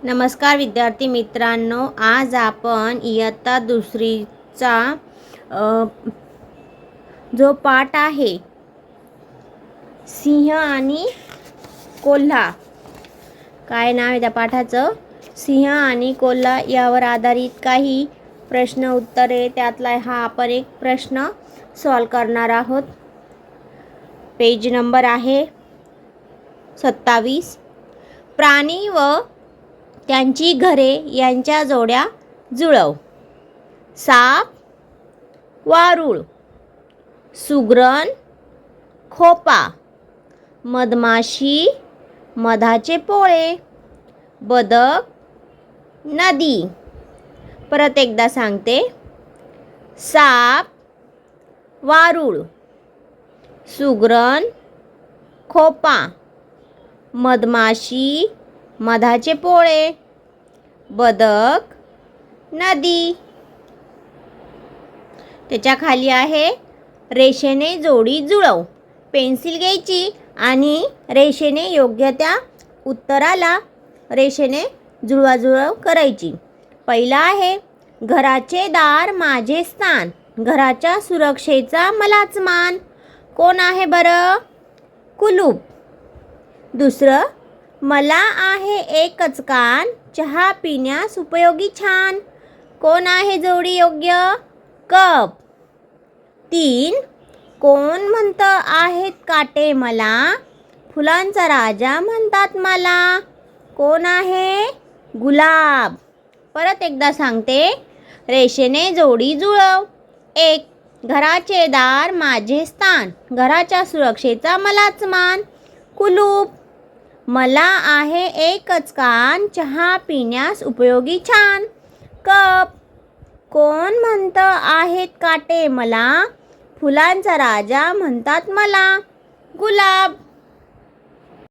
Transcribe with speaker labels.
Speaker 1: नमस्कार विद्यार्थी मित्रांनो, आज आपण इयत्ता दुसरीचा जो पाठ आहे सिंह आणि कोल्हा, काय नाव आहे त्या पाठाचं? सिंह आणि कोल्हा यावर आधारित काही प्रश्न उत्तरे, त्यातला हा आपण एक प्रश्न सॉल्व करणार आहोत. पेज नंबर आहे 27. प्राणी व त्यांची घरे यांच्या जोड्या जुळव. साप, वारूळ, सुगरण, खोपा, मधमाशी, मधाचे पोळे, बदक, नदी. परत एकदा सांगते. साप, वारूळ, सुगरण, खोपा, मधमाशी, मधाचे पोळे, बदक, नदी. त्याच्या खाली आहे रेषेने जोडी जुळव. पेन्सिल घ्यायची आणि रेषेने योग्य त्या उत्तराला रेषेने जुळवाजुळव करायची. पहिला आहे घराचे दार माझे स्थान, घराच्या सुरक्षेचा मलाच मान. कोण आहे बरं? कुलूप. दुसरं, मला आहे एकच कान, चहा पिण्यास उपयोगी छान. कोण आहे जोडी योग्य? कप. 3, कोण म्हणतं आहेत काटे मला, फुलांचा राजा म्हणतात मला. कोण आहे? गुलाब. परत एकदा सांगते. रेषेने जोडी जुळव. 1, घराचे दार माझे स्थान, घराच्या सुरक्षेचा मलाच मान. कुलूप. मला आहे एकच कान, चहा पिण्यास उपयोगी छान. कप. कोण म्हणतं आहेत काटे मला, फुलांचा राजा म्हणतात मला. गुलाब.